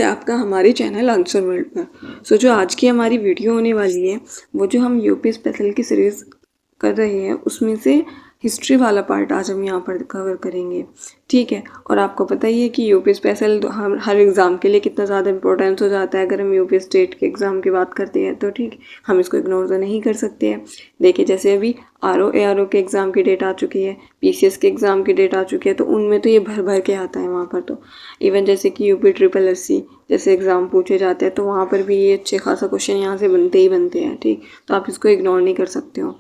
आपका हमारे channel answer world पर। जो आज की हमारी वीडियो होने वाली है वो जो हम यूपी स्पेशल की सीरीज़ कर रहे हैं उसमें से हिस्ट्री वाला पार्ट आज हम यहाँ पर कवर करेंगे, ठीक है। और आपको पता ही है कि यूपी स्पेशल हम हर एग्ज़ाम के लिए कितना ज़्यादा इंपॉर्टेंस हो जाता है। अगर हम यूपी स्टेट के एग्ज़ाम की बात करते हैं तो ठीक, हम इसको इग्नोर तो नहीं कर सकते हैं। देखिए जैसे अभी आरओ एआरओ के एग्ज़ाम की डेट आ चुकी है, पीसीएस के एग्ज़ाम की डेट आ चुकी है, तो उनमें तो ये भर भर के आता है वहाँ पर। तो इवन जैसे कि यूपी ट्रिपल एससी जैसे एग्ज़ाम पूछे जाते हैं तो वहाँ पर भी ये अच्छे खासा क्वेश्चन यहाँ से बनते ही बनते हैं, ठीक। तो आप इसको इग्नोर नहीं कर सकते हो।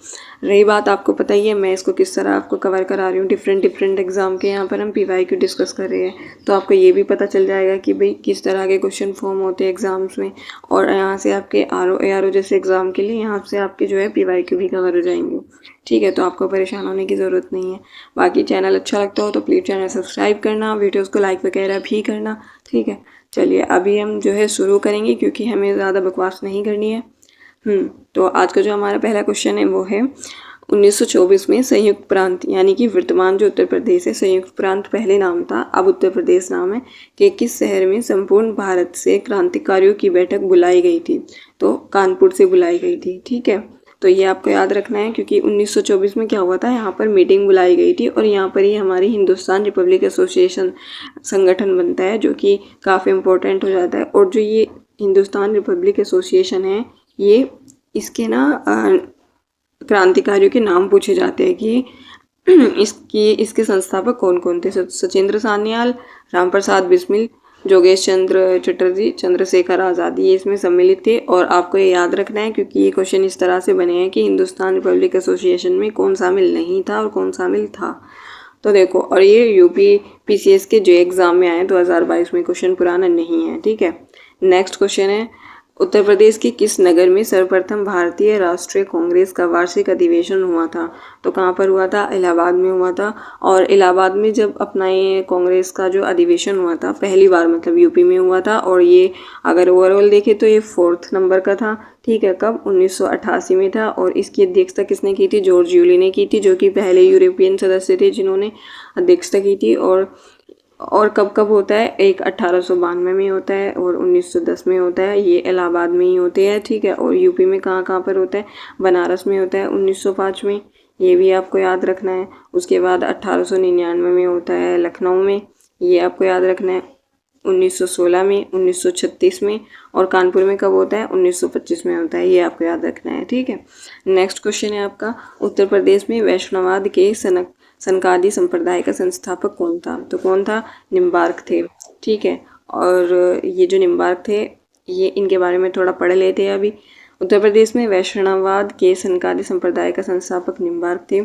रही बात, आपको पता ही है मैं इसको किस तरह आपको कवर करा रही हूँ, डिफरेंट एग्ज़ाम के यहाँ पर हम पीवाईक्यू डिस्कस कर रहे हैं, तो आपको ये भी पता चल जाएगा कि भाई किस तरह के क्वेश्चन फॉर्म होते हैं एग्ज़ाम्स में। और यहाँ से आपके आरओ एआरओ जैसे एग्ज़ाम के लिए यहाँ से आपके जो है पीवाईक्यू भी कवर हो जाएंगे, ठीक है। तो आपको परेशान होने की ज़रूरत नहीं है। बाकी चैनल अच्छा लगता हो तो प्लीज़ चैनल सब्सक्राइब करना, वीडियोज़ को लाइक वगैरह भी करना, ठीक है। चलिए अभी हम जो है शुरू करेंगे क्योंकि हमें ज़्यादा बकवास नहीं करनी है। तो आज का जो हमारा पहला क्वेश्चन है वो है 1924 में संयुक्त प्रांत यानी कि वर्तमान जो उत्तर प्रदेश है, संयुक्त प्रांत पहले नाम था, अब उत्तर प्रदेश नाम है, कि किस शहर में संपूर्ण भारत से क्रांतिकारियों की बैठक बुलाई गई थी। तो कानपुर से बुलाई गई थी, ठीक है। तो ये आपको याद रखना है क्योंकि 1924 में क्या हुआ था, यहाँ पर मीटिंग बुलाई गई थी और यहाँ पर ही हमारी हिंदुस्तान रिपब्लिक एसोसिएशन संगठन बनता है जो कि काफ़ी इम्पोर्टेंट हो जाता है। और जो ये हिंदुस्तान रिपब्लिक एसोसिएशन है, ये इसके ना क्रांतिकारियों के नाम पूछे जाते हैं कि इसके संस्थापक कौन कौन थे। सचिंद्र सान्याल, रामप्रसाद बिस्मिल, जोगेश चंद्र चटर्जी, चंद्रशेखर आज़ाद, ये इसमें सम्मिलित थे। और आपको ये याद रखना है क्योंकि ये क्वेश्चन इस तरह से बने हैं कि हिंदुस्तान रिपब्लिक एसोसिएशन में कौन शामिल नहीं था और कौन शामिल था। तो देखो, और ये यूपी पीसीएस के जो एग्ज़ाम में आए 2022 में, क्वेश्चन पुराना नहीं है, ठीक है। नेक्स्ट क्वेश्चन है, उत्तर प्रदेश के किस नगर में सर्वप्रथम भारतीय राष्ट्रीय कांग्रेस का वार्षिक अधिवेशन हुआ था। तो कहाँ पर हुआ था, इलाहाबाद में हुआ था। और इलाहाबाद में जब अपना ये कांग्रेस का जो अधिवेशन हुआ था पहली बार, मतलब यूपी में हुआ था। और ये अगर ओवरऑल देखे तो ये 4th नंबर का था, ठीक है। कब, 1988 में था। और इसकी अध्यक्षता किसने की थी, जॉर्ज यूली ने की थी, जो कि पहले यूरोपियन सदस्य थे जिन्होंने अध्यक्षता की थी। और कब कब होता है, एक 1892 में होता है और 1910 में होता है, ये इलाहाबाद में ही होते हैं, ठीक है। और यूपी में कहाँ कहाँ पर होता है, बनारस में होता है 1905 में, ये भी आपको याद रखना है। उसके बाद 1899 में होता है लखनऊ में, ये आपको याद रखना है। 1916 में, 1936 में। और कानपुर में कब होता है, 1925 में होता है, ये आपको याद रखना है, ठीक है। नेक्स्ट क्वेश्चन है आपका, उत्तर प्रदेश में वैष्णववाद के सनकादि संप्रदाय का संस्थापक कौन था। तो कौन था, निम्बार्क थे, ठीक है। और ये जो निम्बार्क थे, ये इनके बारे में थोड़ा पढ़ लेते हैं अभी। उत्तर प्रदेश में वैष्णववाद के सनकादि संप्रदाय का संस्थापक निम्बार्क थे।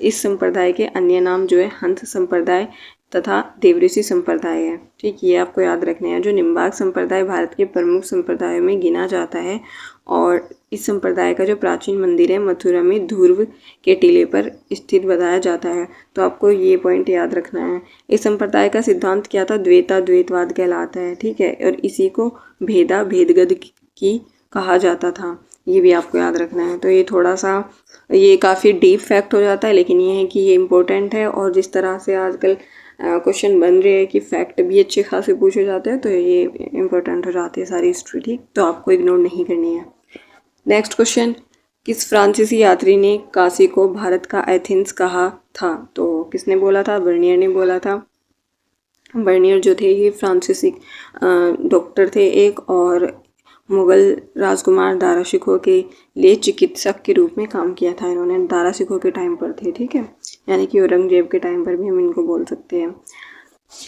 इस संप्रदाय के अन्य नाम जो है हंस संप्रदाय तथा देवऋषि संप्रदाय है, ठीक। ये आपको याद रखना है। जो निम्बार्क संप्रदाय भारत के प्रमुख संप्रदायों में गिना जाता है। और इस संप्रदाय का जो प्राचीन मंदिर है मथुरा में ध्रुव के टीले पर स्थित बताया जाता है। तो आपको ये पॉइंट याद रखना है। इस संप्रदाय का सिद्धांत क्या था, द्वैतवाद कहलाता है, ठीक है। और इसी को भेदगद की कहा जाता था, ये भी आपको याद रखना है। तो ये थोड़ा सा, ये काफ़ी डीप फैक्ट हो जाता है, लेकिन ये है कि ये इम्पोर्टेंट है। और जिस तरह से आजकल क्वेश्चन बन रहे हैं कि फैक्ट भी अच्छे खासे पूछे जाते हैं, तो ये इम्पोर्टेंट हो जाती है सारी हिस्ट्री, ठीक। तो आपको इग्नोर नहीं करनी है। नेक्स्ट क्वेश्चन, किस फ्रांसीसी यात्री ने काशी को भारत का एथेंस कहा था। तो किसने बोला था, बर्नियर ने बोला था। बर्नियर जो थे ये फ्रांसीसी डॉक्टर थे एक, और मुगल राजकुमार दारा शिकोह के लिए चिकित्सक के रूप में काम किया था इन्होंने। दारा शिकोह के टाइम पर थे, ठीक है, यानी कि औरंगजेब के टाइम पर भी हम इनको बोल सकते हैं।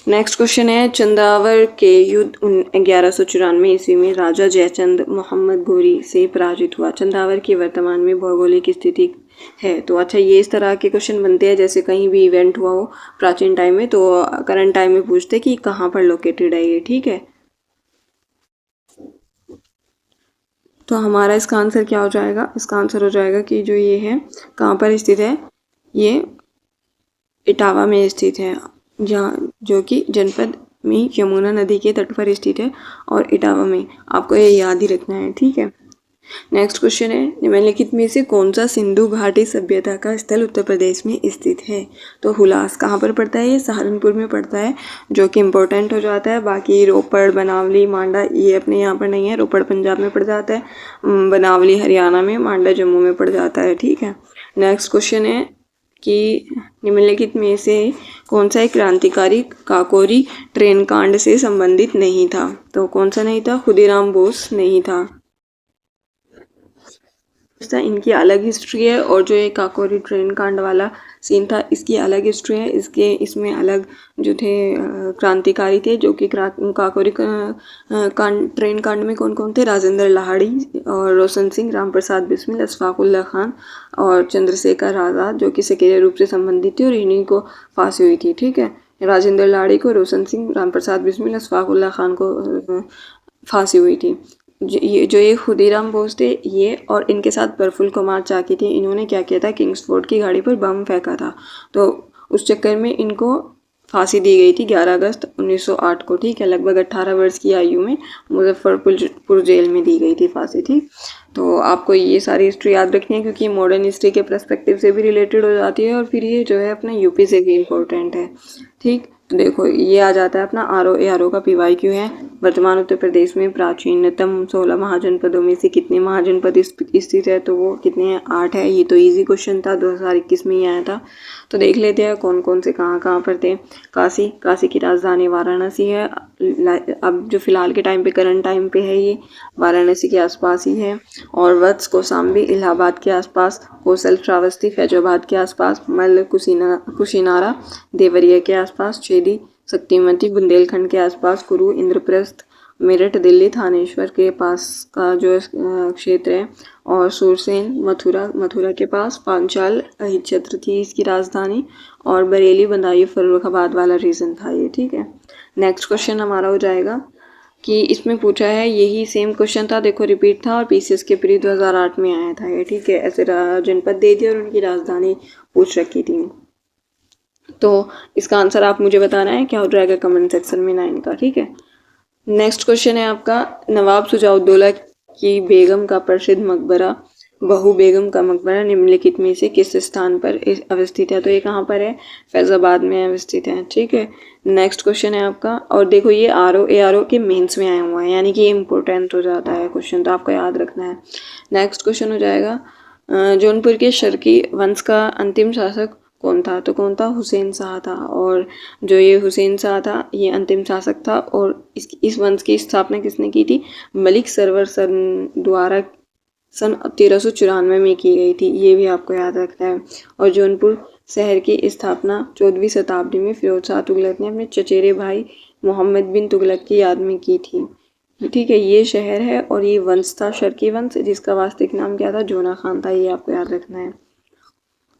नेक्स्ट क्वेश्चन है, चंदावर के युद्ध 1194 ईस्वी में राजा जयचंद मोहम्मद घोरी से पराजित हुआ। चंदावर की वर्तमान में भौगोलिक स्थिति है। तो अच्छा, ये इस तरह के क्वेश्चन बनते हैं जैसे कहीं भी इवेंट हुआ हो प्राचीन टाइम में, तो करंट टाइम में पूछते कि कहाँ पर लोकेटेड है ये, ठीक है। तो हमारा इसका आंसर क्या हो जाएगा, इसका आंसर हो जाएगा कि जो ये है कहाँ पर स्थित है, ये इटावा में स्थित है, जहाँ जो कि जनपद में यमुना नदी के तट पर स्थित है। और इटावा में आपको ये याद ही रखना है, ठीक है। नेक्स्ट क्वेश्चन है, निम्नलिखित में से कौन सा सिंधु घाटी सभ्यता का स्थल उत्तर प्रदेश में स्थित है? तो हुलास कहाँ पर पड़ता है? ये सहारनपुर में पड़ता है, जो कि इम्पोर्टेंट हो जाता है। बाकी रोपड़, बनावली, मांडा ये अपने यहाँ पर नहीं है। रोपड़ पंजाब में पड़ जाता है, बनावली हरियाणा में, मांडा जम्मू में पड़ जाता है। ठीक है। नेक्स्ट क्वेश्चन है कि निम्नलिखित में से कौन सा एक क्रांतिकारी काकोरी ट्रेन कांड से संबंधित नहीं था? तो कौन सा नहीं था? खुदीराम बोस नहीं था। इनकी अलग हिस्ट्री है, और जो ये काकोरी ट्रेन कांड वाला सीन था इसकी अलग हिस्ट्री है। इसमें अलग जो थे क्रांतिकारी थे, जो कि काकोरी ट्रेन कांड में कौन कौन थे? राजेंद्र लाहिड़ी और रोशन सिंह, राम प्रसाद बिस्मिल, अशफाकुल्ला खान और चंद्रशेखर आज़ाद, जो कि सक्रिय रूप से संबंधित थे और इन्हीं को फांसी हुई थी। ठीक है। राजेंद्र लाहिड़ी को, रोशन सिंह, राम प्रसाद बिस्मिल, अशफाकुल्ला खान को फांसी हुई थी। जो ये खुदीराम बोस थे ये, और इनके साथ प्रफुल्ल कुमार चाकी थे, इन्होंने क्या किया था? किंग्सफोर्ड की गाड़ी पर बम फेंका था, तो उस चक्कर में इनको फांसी दी गई थी 11 अगस्त 1908 को। ठीक है। लगभग 18 वर्ष की आयु में मुजफ्फरपुर जेल में दी गई थी फांसी। ठीक, तो आपको ये सारी हिस्ट्री याद रखनी है, क्योंकि मॉडर्न हिस्ट्री के पर्सपेक्टिव से भी रिलेटेड हो जाती है, और फिर ये जो है अपना यूपी से भी इम्पोर्टेंट है। ठीक, तो देखो ये आ जाता है अपना आर ओ का PYQ है। वर्तमान उत्तर प्रदेश में प्राचीनतम 16 महाजनपदों में से कितने महाजनपद स्थित है? तो वो कितने हैं? 8 है। ये तो इजी क्वेश्चन था, 2021 में ही आया था। तो देख लेते हैं कौन कौन से कहाँ कहाँ पर थे। काशी की राजधानी वाराणसी है। अब जो फिलहाल के टाइम पे, करंट टाइम पे है, ये वाराणसी के आसपास ही है। और वत्स, कौशाम्बी इलाहाबाद के आसपास, कौशल, श्रावस्ती फैजाबाद के आसपास, मल्ल कुशीनारा देवरिया के आसपास, छेदी शक्तिमती बुंदेलखंड के आसपास, कुरु इंद्रप्रस्थ मेरठ दिल्ली थानेश्वर के पास का जो क्षेत्र है, और सुरसेन मथुरा के पास, पांचाल अहिच्छत्र थी इसकी राजधानी, और बरेली बदायूं फर्रुखाबाद वाला रीजन था ये। ठीक है। नेक्स्ट क्वेश्चन हमारा हो जाएगा कि इसमें पूछा है, यही सेम क्वेश्चन था, देखो रिपीट था, और PCS के प्री 2008 में आया था ये। ठीक है। ऐसे जनपद दे दिए और उनकी राजधानी पूछ रखी थी। तो इसका आंसर आप मुझे बताना है, क्या हो जाएगा कमेंट सेक्शन में 9 का। ठीक है। नेक्स्ट क्वेश्चन है आपका, नवाब शुजाउद्दौला की बेगम का प्रसिद्ध मकबरा, बहू बेगम का मकबरा निम्नलिखित में से किस स्थान पर अवस्थित है? तो ये कहाँ पर है? फैजाबाद में अवस्थित है। ठीक है। नेक्स्ट क्वेश्चन है आपका, और देखो ये ARO के मेंस में आया हुआ है, यानी कि ये इम्पोर्टेंट हो जाता है क्वेश्चन, तो आपको याद रखना है। नेक्स्ट क्वेश्चन हो जाएगा, जौनपुर के शर्की वंश का अंतिम शासक कौन था? तो कौन था? हुसैन शाह था। और जो ये हुसैन शाह था ये अंतिम शासक था, और इस वंश की स्थापना किसने की थी? मलिक सरवर द्वारा सन 1394 में की गई थी। ये भी आपको याद रखना है। और जौनपुर शहर की स्थापना 14वीं शताब्दी में फिरोज शाह तुगलक ने अपने चचेरे भाई मोहम्मद बिन तुगलक की याद में की थी। ठीक है। ये शहर है और ये वंश था शर्की वंश, जिसका वास्तविक नाम क्या था? जोना खान था। ये आपको याद रखना है।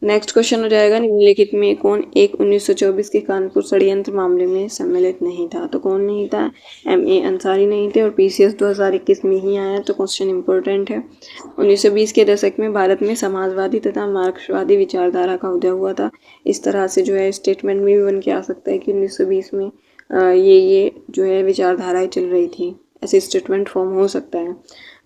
नेक्स्ट क्वेश्चन हो जाएगा, निम्नलिखित में कौन एक 1924 के कानपुर षड्यंत्र मामले में सम्मिलित नहीं था? तो कौन नहीं था? MA अंसारी नहीं थे, और PCS 2021 में ही आया, तो क्वेश्चन इंपॉर्टेंट है। 1920 के दशक में भारत में समाजवादी तथा मार्क्सवादी विचारधारा का उदय हुआ था। इस तरह से जो है स्टेटमेंट में भी बन के आ सकता है कि 1920 में ये जो है विचारधाराएं चल रही थी, ऐसे स्टेटमेंट फॉर्म हो सकता है।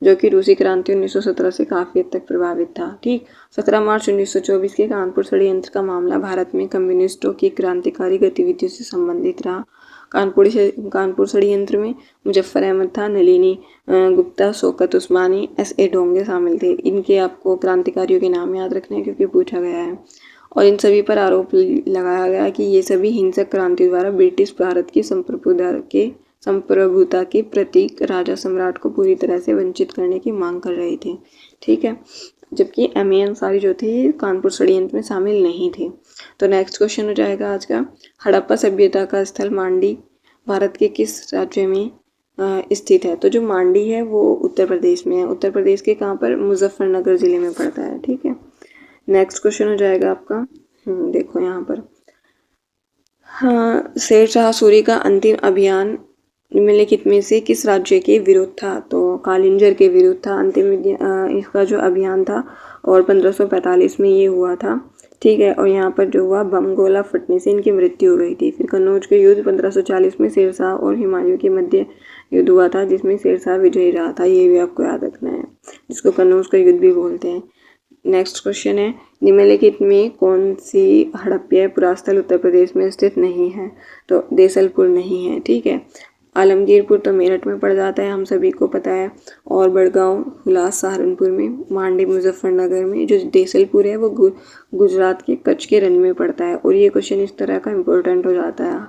जो कि रूसी क्रांति 1917 से काफ़ी हद तक प्रभावित था। ठीक, 17 मार्च 1924 के कानपुर षड्यंत्र का मामला भारत में कम्युनिस्टों की क्रांतिकारी गतिविधियों से संबंधित रहा। कानपुर षड्यंत्र में मुजफ्फर अहमद था, नलिनी गुप्ता, शौकत उस्मानी, SA ढोंगे शामिल थे। इनके आपको क्रांतिकारियों के नाम याद रखने हैं क्योंकि पूछा गया है। और इन सभी पर आरोप लगाया गया कि ये सभी हिंसक क्रांति द्वारा ब्रिटिश भारत की संप्रभुता के प्रतीक राजा सम्राट को पूरी तरह से वंचित करने की मांग कर रहे थे। ठीक है। जबकि MA अंसारी जो थे कानपुर षड्यंत्र में शामिल नहीं थे। तो नेक्स्ट क्वेश्चन हो जाएगा आज का, हड़प्पा सभ्यता का स्थल मांडी भारत के किस राज्य में स्थित है? तो जो मांडी है वो उत्तर प्रदेश में है। उत्तर प्रदेश के कहाँ पर? मुजफ्फरनगर जिले में पड़ता है। ठीक है। नेक्स्ट क्वेश्चन हो जाएगा आपका, देखो यहाँ पर, हाँ, शेर शाह सूरी का अंतिम अभियान निम्नलिखित में से किस राज्य के विरुद्ध था? तो कालिंजर के विरुद्ध था अंतिम इसका जो अभियान था, और 1545 में ये हुआ था। ठीक है। और यहाँ पर जो हुआ, बम गोला फटने से इनकी मृत्यु हो गई थी। फिर कन्नौज के युद्ध 1540 में शेरशाह और हुमायूं के मध्य युद्ध हुआ था, जिसमें शेरशाह विजयी रहा था। ये भी आपको याद रखना है। जिसको कन्नौज का युद्ध भी बोलते हैं। नेक्स्ट क्वेश्चन है, निम्नलिखित में कौन सी हड़प्पा पुरास्थल उत्तर प्रदेश में स्थित नहीं है? तो देसलपुर नहीं है, ठीक है। आलमगीरपुर तो मेरठ में पड़ जाता है, हम सभी को पता है। और बड़गांव हुलास सहारनपुर में, मांडी मुजफ्फरनगर में। जो देसलपुर है वो गुजरात के कच्छ के रण में पड़ता है। और ये क्वेश्चन इस तरह का इम्पोर्टेंट हो जाता है,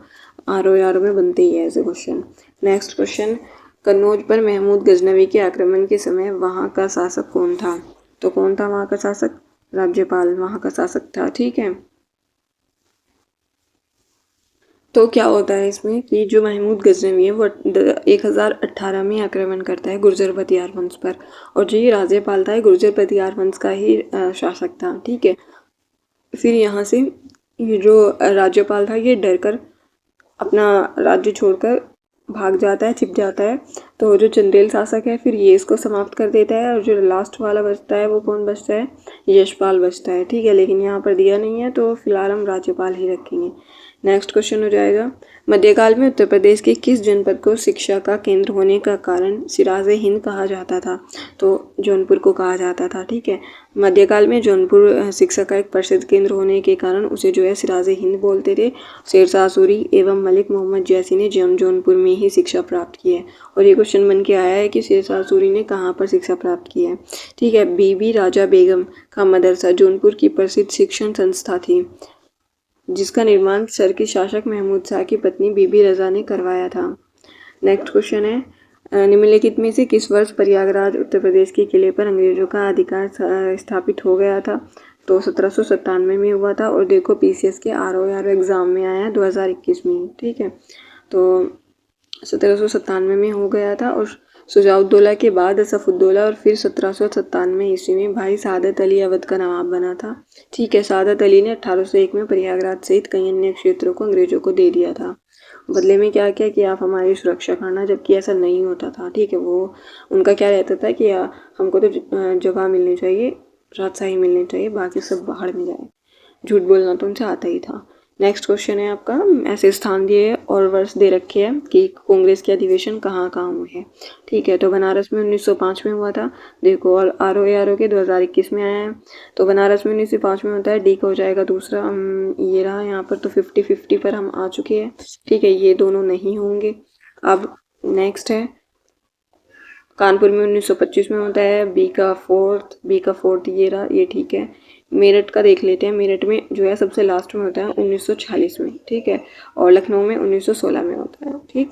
ROR में बनते ही है ऐसे क्वेश्चन। नेक्स्ट क्वेश्चन, कन्नौज पर महमूद गजनवी के आक्रमण के समय वहाँ का शासक कौन था? तो कौन था वहाँ का शासक? राज्यपाल वहाँ का शासक था, ठीक है। तो क्या होता है इसमें कि जो महमूद गजनवी है वो 1018 में आक्रमण करता है गुर्जर बतियार वंश पर, और जो ये राज्यपाल था गुर्जर बतियार वंश का ही शासक था, ठीक है। फिर यहाँ से ये जो राज्यपाल था ये डर कर अपना राज्य छोड़कर भाग जाता है, छिप जाता है। तो जो चंदेल शासक है फिर ये इसको समाप्त कर देता है, और जो लास्ट वाला बचता है वो कौन बचता है? यशपाल बचता है, ठीक है। लेकिन यहाँ पर दिया नहीं है तो फिलहाल हम राज्यपाल ही रखेंगे। नेक्स्ट क्वेश्चन हो जाएगा, मध्यकाल में उत्तर प्रदेश के किस जनपद को शिक्षा का केंद्र होने का कारण सिराज हिंद कहा जाता था? तो जौनपुर को कहा जाता था, ठीक है। मध्यकाल में जौनपुर शिक्षा का एक प्रसिद्ध केंद्र होने के कारण उसे जो है सिराज हिंद बोलते थे। शेरशाह सूरी एवं मलिक मोहम्मद जैसी ने जौनपुर में ही शिक्षा प्राप्त की है। और ये क्वेश्चन बन के आया है कि शेरशाह सूरी ने कहाँ पर शिक्षा प्राप्त की है, ठीक है। बीबी राजा बेगम का मदरसा जौनपुर की प्रसिद्ध शिक्षण संस्था थी, जिसका निर्माण सर के शासक महमूद शाह की पत्नी बीबी रजा ने करवाया था। नेक्स्ट क्वेश्चन है, निम्नलिखित में से किस वर्ष प्रयागराज उत्तर प्रदेश के किले पर अंग्रेजों का अधिकार स्थापित हो गया था? तो 1797 में हुआ था। और देखो PCS के ROR एग्जाम में आया 2021 में, ठीक है। तो 1797 में हो गया था। और शुजाउद्दौला के बाद असफउद्दौला और फिर 1797 ईस्वी में भाई सादत अली अवध का नवाब बना था, ठीक है। सादत अली ने 1801 में प्रयागराज सहित कई अन्य क्षेत्रों को अंग्रेजों को दे दिया था। बदले में क्या किया कि आप हमारी सुरक्षा करना, जबकि ऐसा नहीं होता था, ठीक है। वो उनका क्या रहता था कि हमको तो जगह मिलनी चाहिए, राजशाही मिलनी चाहिए, बाकी सब बाहर में जाए। झूठ बोलना तो उनसे आता ही था। नेक्स्ट क्वेश्चन है आपका, ऐसे स्थान दिए और वर्ष दे रखे हैं कि कांग्रेस के अधिवेशन कहाँ कहाँ हुए हैं, ठीक है। तो बनारस में 1905 में हुआ था, देखो। और ROR के 2021 में आया है। तो बनारस में 1905 में होता है, डी का हो जाएगा दूसरा। ये रहा यहाँ पर, तो 50-50 पर हम आ चुके हैं, ठीक है। ये दोनों नहीं होंगे। अब नेक्स्ट है, कानपुर में 1925 में होता है, बी का फोर्थ ये रहा, ये ठीक है। मेरठ का देख लेते हैं, मेरठ में जो है सबसे लास्ट में होता है 1946 में, ठीक है। और लखनऊ में 1916 में होता है, ठीक।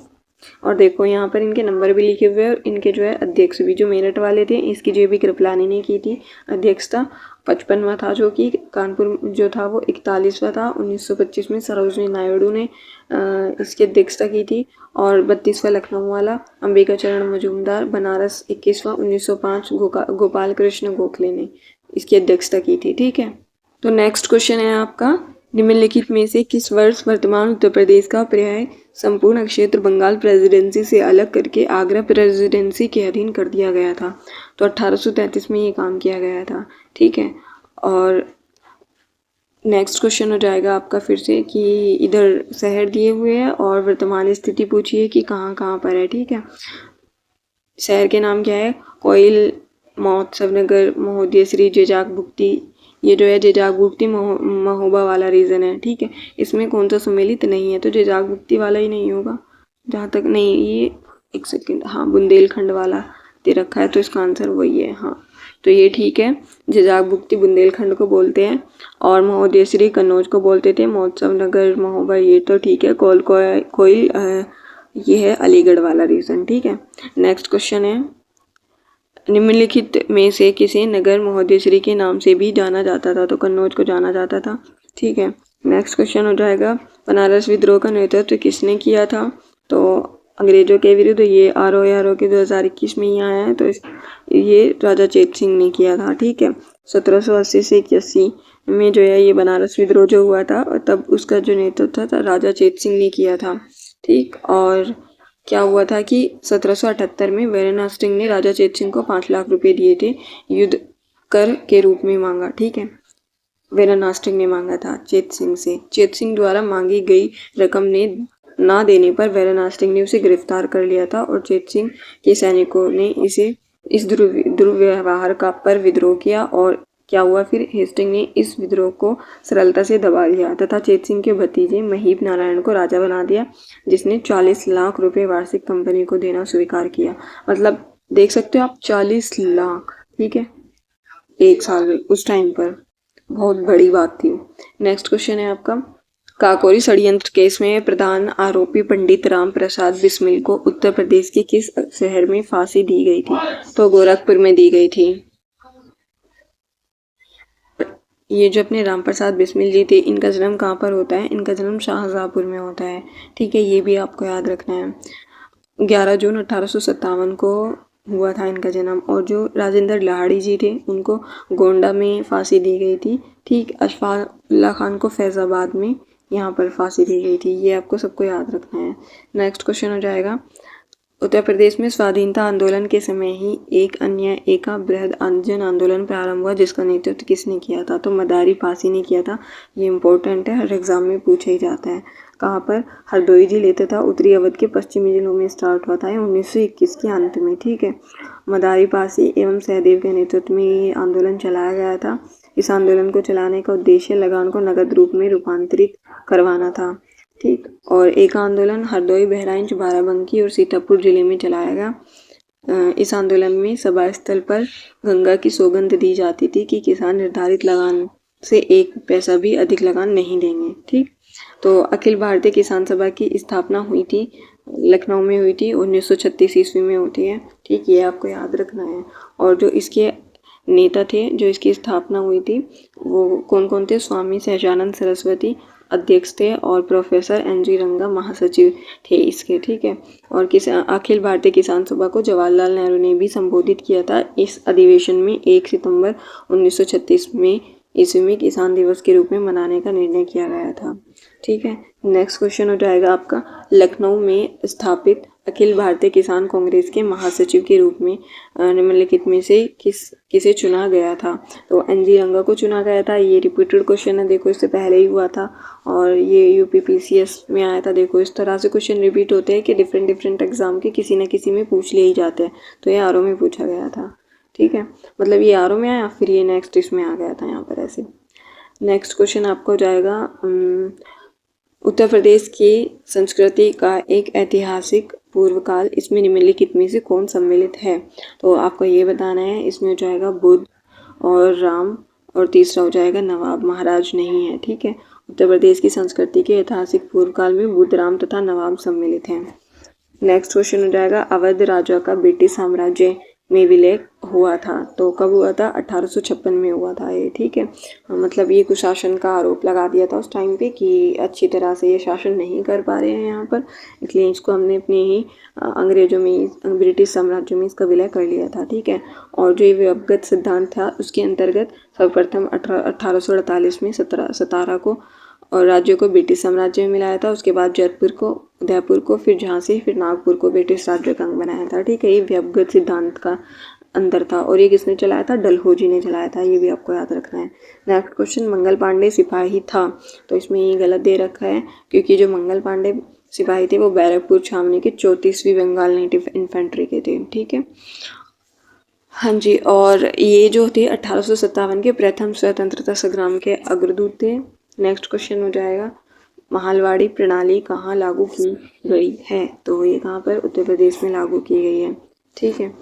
और देखो यहाँ पर इनके नंबर भी लिखे हुए हैं, और इनके जो है अध्यक्ष भी, जो मेरठ वाले थे इसकी जो भी कृपलानी ने की थी अध्यक्षता, 55वां था, जो कि कानपुर जो था वो 41वां था। 1925 में सरोजनी नायडू ने इसकी अध्यक्षता की थी। और 32वां लखनऊ वाला अंबिका चरण मजूमदार, बनारस 21वां 1905 गोपाल कृष्ण गोखले ने इसकी अध्यक्षता की थी, ठीक है। तो नेक्स्ट क्वेश्चन है आपका, निम्नलिखित में से किस वर्ष वर्तमान उत्तर प्रदेश का पर्याय संपूर्ण क्षेत्र बंगाल प्रेसिडेंसी से अलग करके आगरा प्रेसिडेंसी के अधीन कर दिया गया था? तो 1833 में ये काम किया गया था, ठीक है। और नेक्स्ट क्वेश्चन हो जाएगा आपका फिर से कि इधर शहर दिए हुए हैं और वर्तमान स्थिति पूछिए कि कहाँ कहाँ पर है, ठीक है। शहर के नाम क्या है? कोयल, महोत्सव नगर, महोदय श्री, जेजाक भुक्ति। ये जो है जेजाक भुक्ति महोबा वाला रीजन है, ठीक है। इसमें कौन सा सुमेलित नहीं है, तो जेजाक भुक्ति वाला ही नहीं होगा जहाँ तक। नहीं, ये एक सेकेंड, हाँ बुंदेलखंड वाला दे रखा है, तो इसका आंसर वही है, हाँ। तो ये ठीक है, जेजाक भुक्ति बुंदेलखंड को बोलते हैं, और महोदय श्री कन्नौज को बोलते थे, महोत्सव नगर महोबा ये तो ठीक है। कोयल ये है अलीगढ़ वाला रीजन, ठीक है। नेक्स्ट क्वेश्चन है, निम्नलिखित में से किसे नगर महोदय श्री के नाम से भी जाना जाता था? तो कन्नौज को जाना जाता था, ठीक है। नेक्स्ट क्वेश्चन हो जाएगा, बनारस विद्रोह का नेतृत्व किसने किया था? तो अंग्रेजों के विरुद्ध, ये ROR के 2021 में ही आया है, तो ये राजा चेत सिंह ने किया था, ठीक है। 1780 से 81 में जो है ये बनारस विद्रोह जो हुआ था, तब उसका जो नेतृत्व था राजा चेत सिंह ने किया था, ठीक। और क्या हुआ था कि 1778 में वेरन हास्टिंग ने राजा चेत सिंह को 5 लाख रुपए दिए थे, युद्ध कर के रूप में मांगा, ठीक है। वेरन हास्टिंग ने मांगा था चेत सिंह से। चेत सिंह द्वारा मांगी गई रकम ने ना देने पर वेरन हास्टिंग ने उसे गिरफ्तार कर लिया था, और चेत सिंह के सैनिकों ने इसे इस दुर्व्यवहार का पर विद्रोह किया और क्या हुआ फिर, हेस्टिंग ने इस विद्रोह को सरलता से दबा दिया तथा चेत सिंह के भतीजे महीप नारायण को राजा बना दिया, जिसने 40 लाख रुपए वार्षिक कंपनी को देना स्वीकार किया। मतलब देख सकते हो आप, 40 लाख, ठीक है, एक साल में, उस टाइम पर बहुत बड़ी बात थी। नेक्स्ट क्वेश्चन है आपका, काकोरी षड्यंत्र केस में प्रधान आरोपी पंडित राम प्रसाद बिस्मिल को उत्तर प्रदेश के किस शहर में फांसी दी गई थी? तो गोरखपुर में दी गई थी। ये जो अपने राम प्रसाद बिस्मिल जी थे, इनका जन्म कहाँ पर होता है? इनका जन्म शाहजहाँपुर में होता है, ठीक है, ये भी आपको याद रखना है। 11 जून 1857 को हुआ था इनका जन्म। और जो राजेंद्र लाहिड़ी जी थे, उनको गोंडा में फांसी दी गई थी, ठीक। अशफाकुल्ला खान को फैज़ाबाद में यहाँ पर फांसी दी गई थी। ये आपको सबको याद रखना है। नेक्स्ट क्वेश्चन हो जाएगा, उत्तर प्रदेश में स्वाधीनता आंदोलन के समय ही एक अन्य एका बृहद जन आंदोलन प्रारंभ हुआ, जिसका नेतृत्व किसने किया था? तो मदारी पासी ने किया था। ये इम्पोर्टेंट है, हर एग्जाम में पूछा ही जाता है। कहाँ पर? हरदोई जिले तथा उत्तरी अवध के पश्चिमी जिलों में स्टार्ट हुआ था 1921 के अंत में, ठीक है। मदारी पासी एवं सहदेव के नेतृत्व में ये आंदोलन चलाया गया था। इस आंदोलन को चलाने का उद्देश्य लगान को नगद रूप में रूपांतरित करवाना था, ठीक। और एक आंदोलन हरदोई, बहराइच, बाराबंकी और सीतापुर जिले में चलाया गया। इस आंदोलन में सभा स्थल पर गंगा की सौगंध दी जाती थी कि किसान निर्धारित लगान से 1 पैसा भी अधिक लगान नहीं देंगे, ठीक। तो अखिल भारतीय किसान सभा की स्थापना हुई थी, लखनऊ में हुई थी, 1936 ईस्वी में होती है, ठीक। ये आपको याद रखना है। और जो इसके नेता थे, जो इसकी स्थापना हुई थी, वो कौन कौन थे? स्वामी सहजानंद सरस्वती अध्यक्ष थे और प्रोफेसर NG रंगा महासचिव थे इसके, ठीक है। और अखिल भारतीय किसान सभा को जवाहरलाल नेहरू ने भी संबोधित किया था इस अधिवेशन में 1 सितंबर 1936 में ईस्वी में किसान दिवस के रूप में मनाने का निर्णय किया गया था, ठीक है। नेक्स्ट क्वेश्चन हो जाएगा आपका, लखनऊ में स्थापित अखिल भारतीय किसान कांग्रेस के महासचिव के रूप में निम्नलिखित में से किसे चुना गया था? तो NG रंगा को चुना गया था। ये रिपीटेड क्वेश्चन है, देखो इससे पहले ही हुआ था और ये UPPCS में आया था। देखो इस तरह से क्वेश्चन रिपीट होते हैं कि डिफरेंट एग्जाम के किसी न किसी में पूछ लिए ही जाते हैं। तो ये RO में पूछा गया था, ठीक है। मतलब ये RO में आया, फिर ये नेक्स्ट इसमें आ गया था यहाँ पर ऐसे। नेक्स्ट क्वेश्चन आपको हो जाएगा, उत्तर प्रदेश की संस्कृति का एक ऐतिहासिक पूर्व काल, इसमें निम्नलिखित में से कौन सम्मिलित है? तो आपको ये बताना है। इसमें हो जाएगा बुद्ध और राम, और तीसरा हो जाएगा नवाब महाराज नहीं है, ठीक है। उत्तर प्रदेश की संस्कृति के ऐतिहासिक पूर्व काल में बुद्ध, राम तथा नवाब सम्मिलित हैं। नेक्स्ट क्वेश्चन हो जाएगा, अवध राजा का ब्रिटिश साम्राज्य में विलय हुआ था, तो कब हुआ था? 1856 में हुआ था ये, ठीक है। मतलब ये कुशासन का आरोप लगा दिया था उस टाइम पे कि अच्छी तरह से ये शासन नहीं कर पा रहे हैं यहाँ पर, इसलिए इसको हमने अपने ही अंग्रेजों में, ब्रिटिश साम्राज्य में इसका विलय कर लिया था, ठीक है। और जो ये अवगत सिद्धांत था, उसके अंतर्गत सर्वप्रथम 1848 में सतारा को और राज्यों को ब्रिटिश साम्राज्य में मिलाया था। उसके बाद जयपुर को, उदयपुर को, फिर झांसी, फिर नागपुर को ब्रिटिश राज्य का अंग बनाया था, ठीक है। ये व्यवगत सिद्धांत का अंदर था। और ये किसने चलाया था? डलहौजी ने चलाया था, ये भी आपको याद रखना है। नेक्स्ट क्वेश्चन, मंगल पांडे सिपाही था, तो इसमें ये गलत दे रखा है क्योंकि जो मंगल पांडे सिपाही थे वो बैरकपुर छावनी के 34वीं बंगाल नेटिव इन्फेंट्री के थे, ठीक है। हाँ जी, और ये जो थे 1857 के प्रथम स्वतंत्रता संग्राम के अग्रदूत थे। नेक्स्ट क्वेश्चन हो जाएगा, महालवाड़ी प्रणाली कहाँ लागू की गई है? तो ये कहाँ पर? उत्तर प्रदेश में लागू की गई है, ठीक है।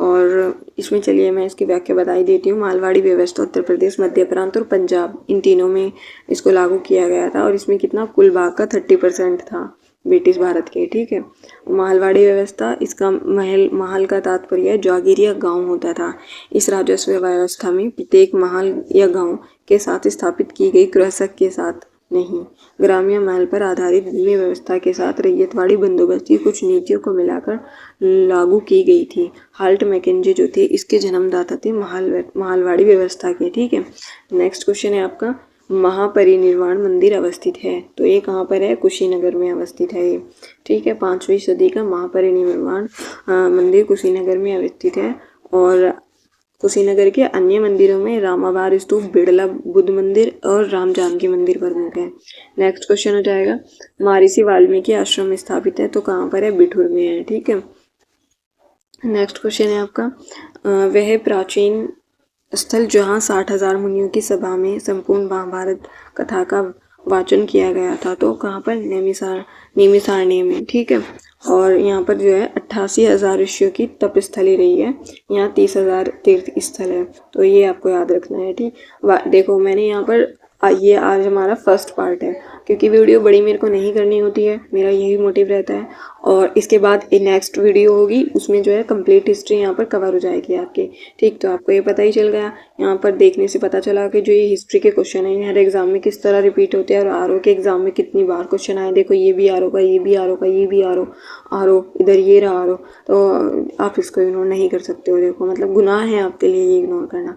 और इसमें चलिए मैं इसकी व्याख्या बता ही देती हूँ। मालवाड़ी व्यवस्था उत्तर प्रदेश, मध्य प्रांत और पंजाब, इन तीनों में इसको लागू किया गया था। और इसमें कितना? कुल भाग का 30% था ब्रिटिश भारत के, ठीक है। मालवाड़ी व्यवस्था, इसका महल का तात्पर्य जागीरिया गांव होता था। इस राजस्व व्यवस्था में प्रत्येक महल या गांव के साथ स्थापित की गई कृषक के साथ नहीं, ग्रामीण महल पर आधारित भूमि व्यवस्था के साथ रैयतवाड़ी बंदोबस्त की कुछ नीतियों को मिलाकर लागू की गई थी। हाल्ट मैकेंजी जो थे इसके जन्मदाता थे मालवाड़ी व्यवस्था के, ठीक है। नेक्स्ट क्वेश्चन है आपका, महापरिनिर्वाण मंदिर अवस्थित है, तो ये कहाँ पर है? कुशीनगर में अवस्थित है ये, ठीक है। 5वीं सदी का महापरिनिर्वाण मंदिर कुशीनगर में अवस्थित है। और कुशीनगर के अन्य मंदिरों में रामाभार स्तूप, बिड़ला बुद्ध मंदिर और राम जानकी मंदिर प्रमुख है। नेक्स्ट क्वेश्चन हो जाएगा, महर्षि वाल्मीकि आश्रम स्थापित है, तो कहाँ पर है? बिठूर में है, ठीक है। नेक्स्ट क्वेश्चन है आपका वह प्राचीन स्थल जहाँ 60,000 मुनियों की सभा में संपूर्ण महाभारत कथा का वाचन किया गया था, तो कहाँ पर? नैमिषारण्य में, ठीक है। और यहाँ पर जो है 88,000 ऋषियों की तपस्थली रही है। यहाँ 30,000 तीर्थ स्थल है, तो ये आपको याद रखना है, ठीक। देखो मैंने यहाँ पर ये आज हमारा फर्स्ट पार्ट है, क्योंकि वीडियो बड़ी मेरे को नहीं करनी होती है, मेरा यही मोटिव रहता है। और इसके बाद नेक्स्ट वीडियो होगी, उसमें जो है कंप्लीट हिस्ट्री यहाँ पर कवर हो जाएगी आपकी, ठीक। तो आपको ये पता ही चल गया, यहाँ पर देखने से पता चला कि जो ये हिस्ट्री के क्वेश्चन है हर एग्जाम में किस तरह रिपीट होते हैं, और आरओ के एग्जाम में कितनी बार क्वेश्चन आए। देखो ये भी आरओ का, ये भी आरओ का, ये भी आरओ, इधर ये रहा आरओ, तो आप इसको इग्नोर नहीं कर सकते हो। देखो मतलब गुनाह है आपके लिए ये इग्नोर करना।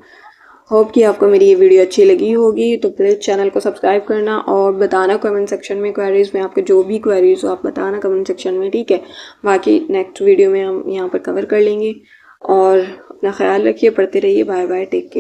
होप कि आपको मेरी ये वीडियो अच्छी लगी होगी, तो प्लीज़ चैनल को सब्सक्राइब करना और बताना कमेंट सेक्शन में क्वेरीज में, आपके जो भी क्वेरीज हो आप बताना कमेंट सेक्शन में, ठीक है। बाकी नेक्स्ट वीडियो में हम यहाँ पर कवर कर लेंगे। और अपना ख्याल रखिए, पढ़ते रहिए। Bye bye, take care.